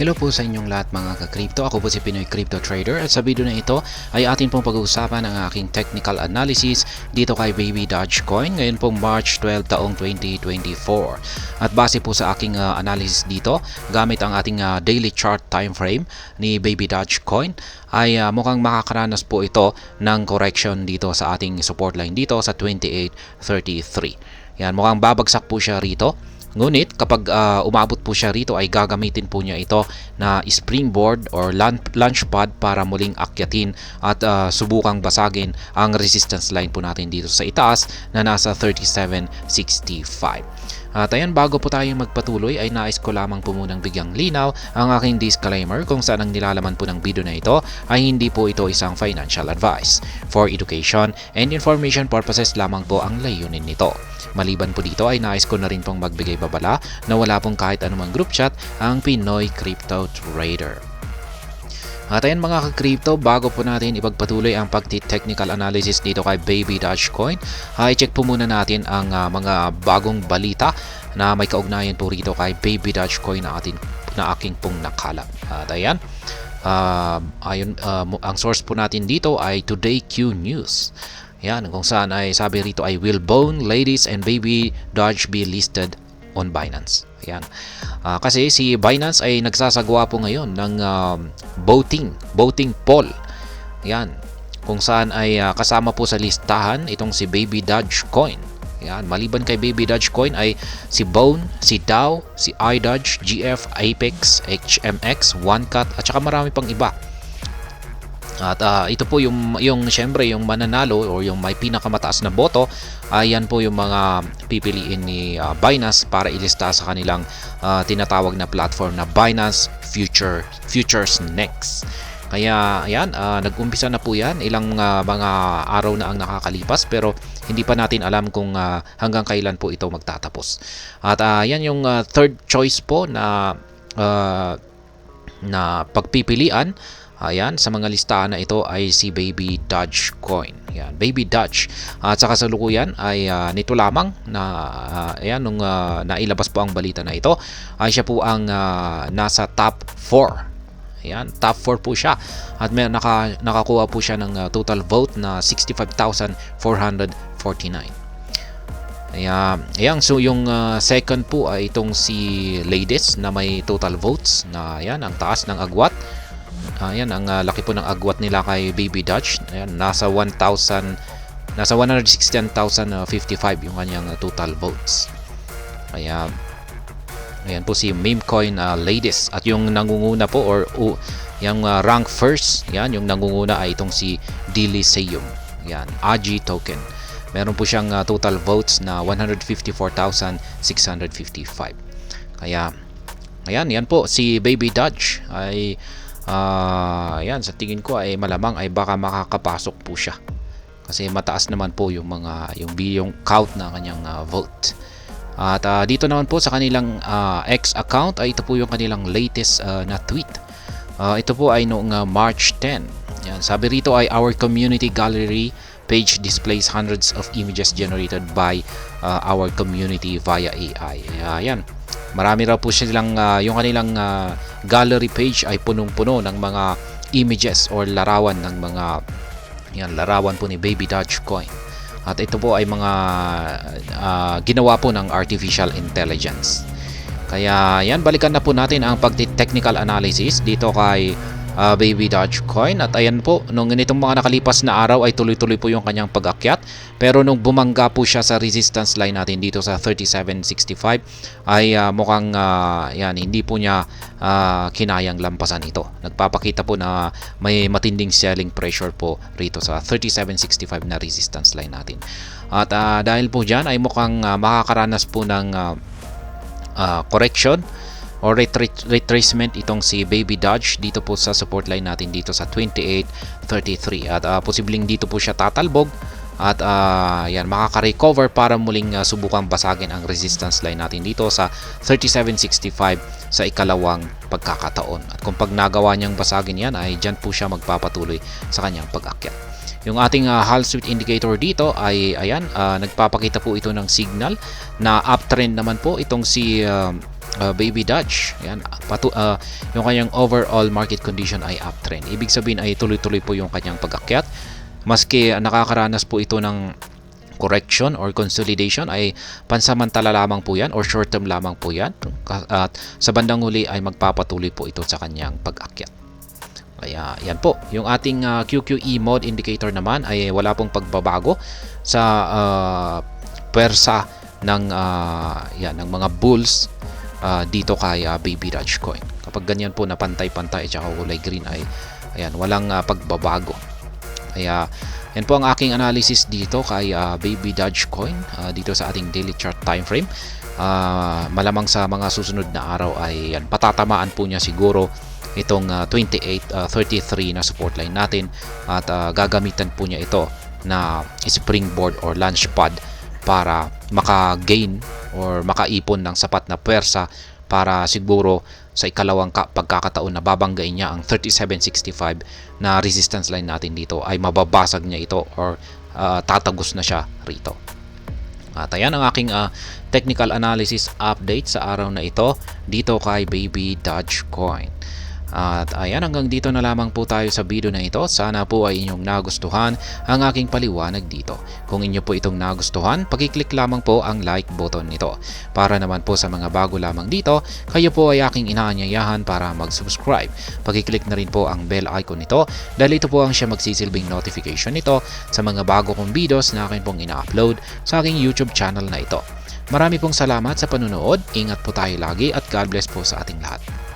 Hello po sa inyong lahat mga ka-crypto. Ako po si Pinoy Crypto Trader at sa video na ito ay atin pong pag-uusapan ang aking technical analysis dito kay Baby Dogecoin ngayon pong March 12 taong 2024. At base po sa aking analysis dito gamit ang ating daily chart time frame ni Baby Dogecoin ay mukhang makakaranas po ito ng correction dito sa ating support line dito sa 28.33. Yan, mukhang babagsak po siya rito. Ngunit kapag umabot po siya rito ay gagamitin po niya ito na springboard or launchpad para muling akyatin at subukang basagin ang resistance line po natin dito sa itaas na nasa 37.65. At ayan, bago po tayo magpatuloy ay nais ko lamang po munang bigyang linaw ang aking disclaimer kung saan ang nilalaman po ng video na ito ay hindi po ito isang financial advice. For education and information purposes lamang po ang layunin nito. Maliban po dito ay nais ko na rin pong magbigay babala na wala pong kahit anumang group chat ang Pinoy Crypto Trader. At ayan mga ka-crypto, bago po natin ipagpatuloy ang pagti-technical analysis dito kay Baby Dogecoin, ay check po muna natin ang mga bagong balita na may kaugnayan po rito kay Baby Dogecoin na aking pong nakalap. At ayan, ang source po natin dito ay Today Q News. Yan, kung saan ay sabi rito ay will Bone, Ladies and Baby Doge be listed on Binance. Yan. Kasi si Binance ay nagsasagawa po ngayon ng voting poll. Yan. Kung saan ay kasama po sa listahan itong si Baby Dogecoin. Yan. Maliban kay Baby Dogecoin ay si Bone, si DAO, si iDoge, GF, Apex, HMX, OneCut at saka marami pang iba. At ito po yung syempre yung mananalo o yung may pinakamataas na boto, ayan po yung mga pipiliin ni Binance para ilista sa kanilang tinatawag na platform na Binance Futures Next. Kaya ayan, nag-umpisa na po yan, ilang mga araw na ang nakakalipas pero hindi pa natin alam kung hanggang kailan po ito magtatapos. At yan yung third choice po na pagpipilian. Ayan, sa mga listahan na ito ay si Baby Dogecoin. Ayan, Baby Doge. At sa kasalukuyan ay nito lamang na ayan, nung nailabas po ang balita na ito, ay siya po ang nasa top 4. Ayan, top 4 po siya. At may nakakuha po siya ng total vote na 65,449. Ayan, so yung second po ay itong si Ladies na may total votes na ayan, ang taas ng agwat. Ayan, ang laki po ng agwat nila kay Baby Doge. Ayan, nasa 116,055 yung kanyang total votes. Ayan po si Memecoin Ladies. At yung nangunguna po or yung rank first, yan, yung nangunguna ay itong si Diliseum. Yan, AGI token. Meron po siyang total votes na 154,655. Kaya, ayan, yan po si Baby Doge ay yan, sa tingin ko ay malamang ay baka makakapasok po siya kasi mataas naman po yung count na kanyang vote. At dito naman po sa kanilang X account ay ito po yung kanilang latest na tweet. Ito po ay noong March 10. Yan, sabi rito ay our community gallery page displays hundreds of images generated by our community via AI. Ayan. Marami raw po silang yung kanilang gallery page ay punong-puno ng mga images or larawan ng mga larawan po ni Baby Dogecoin. At ito po ay mga ginawa po ng artificial intelligence. Kaya yan, balikan na po natin ang pagti-technical analysis dito kay Baby Dogecoin. At ayan po, nung ganitong mga nakalipas na araw ay tuloy-tuloy po yung kanyang pag-akyat. Pero nung bumangga po siya sa resistance line natin dito sa 37.65 ay mukhang yan, hindi po niya kinayang lampasan ito. Nagpapakita po na may matinding selling pressure po rito sa 37.65 na resistance line natin. At dahil po dyan ay mukhang makakaranas po ng correction or retracement itong si Baby Doge dito po sa support line natin dito sa 28.33 at posibleng dito po siya tatalbog at yan, makaka-recover para muling subukang basagin ang resistance line natin dito sa 37.65 sa ikalawang pagkakataon. At kung pag nagawa niyang basagin yan ay dyan po siya magpapatuloy sa kanyang pag-akyat. Yung ating Hall Street indicator dito ay ayan, nagpapakita po ito ng signal na uptrend naman po itong si Baby Dodge. Yan, yung kanyang overall market condition ay uptrend. Ibig sabihin ay tuloy-tuloy po yung kanyang pag-akyat. Maski nakakaranas po ito ng correction or consolidation, ay pansamantala lamang po yan or short term lamang po yan. At sa bandang huli ay magpapatuloy po ito sa kanyang pag-akyat. Kaya yan po, yung ating QQE mode indicator naman ay wala pong pagbabago sa pwersa ng ng mga bulls dito kay Baby Dogecoin. Kapag ganyan po na pantay-pantay at kulay green ay ayan, walang pagbabago. Kaya yan po ang aking analysis dito kay Baby Dogecoin dito sa ating daily chart time frame. Malamang sa mga susunod na araw ay yan, patatamaan po niya siguro itong 28.33 na support line natin at gagamitan po niya ito na springboard or launchpad para maka-gain or makaipon ng sapat na pwersa para siguro sa ikalawang pagkakataon na babanggain niya ang 3765 na resistance line natin dito ay mababasag niya ito or tatagos na siya rito. At ayan ang aking technical analysis update sa araw na ito dito kay Baby Dogecoin. At ayan, hanggang dito na lamang po tayo sa video na ito. Sana po ay inyong nagustuhan ang aking paliwanag dito. Kung inyo po itong nagustuhan, pakiclick lamang po ang like button nito. Para naman po sa mga bago lamang dito, kayo po ay aking inaanyayahan para mag-subscribe. Pakiclick na rin po ang bell icon nito dahil ito po ang siya magsisilbing notification nito sa mga bago kong videos na akin pong ina-upload sa aking YouTube channel na ito. Marami pong salamat sa panunood. Ingat po tayo lagi at God bless po sa ating lahat.